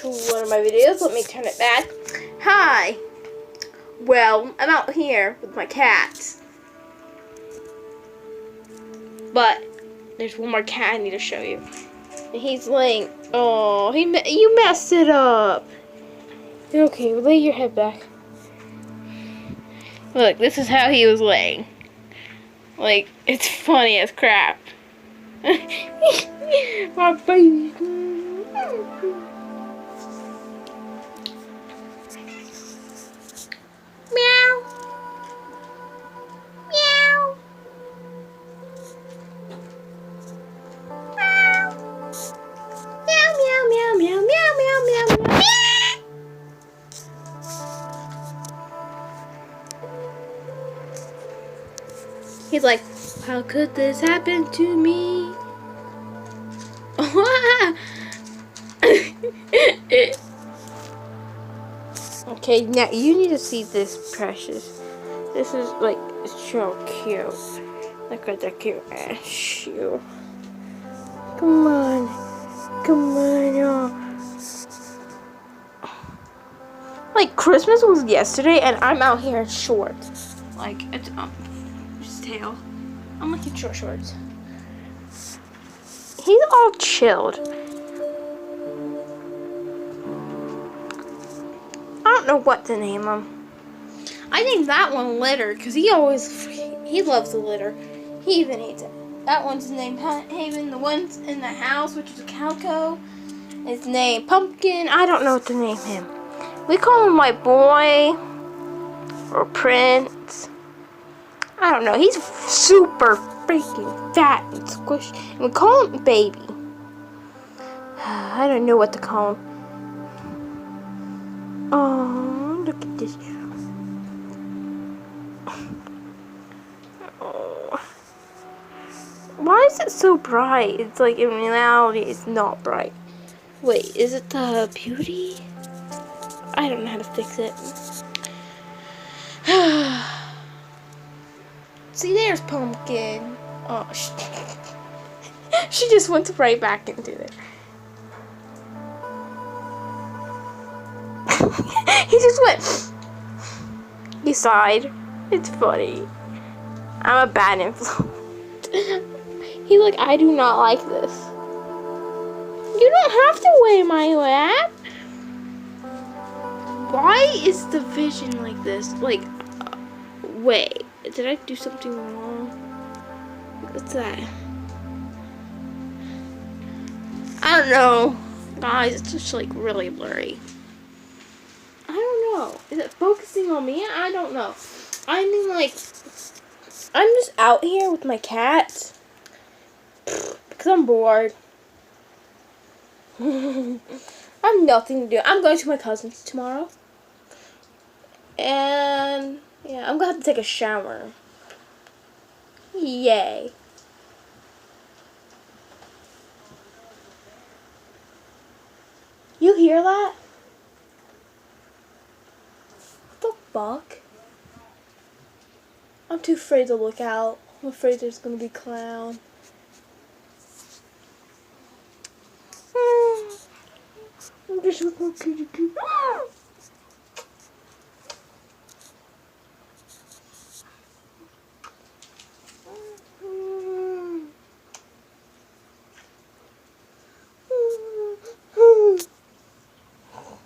to one of my videos. Let me turn it back. Hi. Well, I'm out here with my cat. But there's one more cat I need to show you. And he's laying. Oh, you messed it up. Okay, lay your head back. Look, this is how he was laying. Like, it's funny as crap. My baby. Meow. Meow. Meow, meow, meow, meow, meow, meow, meow, meow. He's like, how could this happen to me? Okay, now you need to see this, Precious. This is like so cute. Look at that cute ass shoe. Come on. Come on, y'all. Like, Christmas was yesterday, and I'm out here in shorts. Like, it's his tail. I'm like in short shorts. He's all chilled. I don't know what to name him. I named that one Litter, because he loves the litter. He even eats it. That one's named Haven. The one's in the house, which is a calico, is named Pumpkin. I don't know what to name him. We call him my boy or Prince. I don't know. He's super freaking fat and squishy. And we call him Baby. I don't know what to call him. Oh, look at this. Oh. Why is it so bright? It's like in reality it's not bright. Wait, is it the beauty? I don't know how to fix it. See, there's Pumpkin. Oh, she just went right back into it. He just went. He sighed. It's funny. I'm a bad influence. He's like, I do not like this. You don't have to weigh my lap. Why is the vision like this? Like, wait, did I do something wrong? What's that? I don't know. Guys, it's just like really blurry. I don't know. Is it focusing on me? I don't know. I mean, like, I'm just out here with my cat because I'm bored. I have nothing to do. I'm going to my cousin's tomorrow. And, yeah, I'm going to have to take a shower. Yay. You hear that? What the fuck? I'm too afraid to look out. I'm afraid there's going to be a clown. I'm just looking pretty good.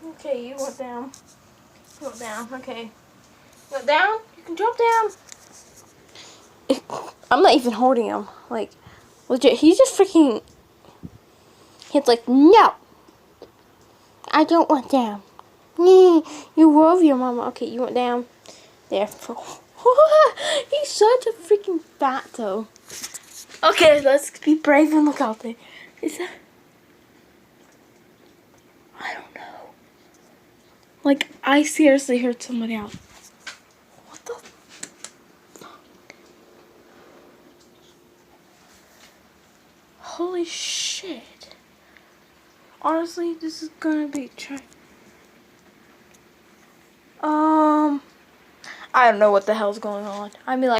Okay, you went down. You went down, okay. You went down? You can jump down. I'm not even holding him. Like, legit, he's just freaking... He's like, no! I don't want down. You love your mama. Okay, you went down. There. He's such a freaking fatto. Okay, let's be brave and look out there. Is that... I don't know. Like, I seriously heard somebody else. What the fuck? Holy shit. Honestly, this is gonna be I don't know what the hell's going on. I mean, like,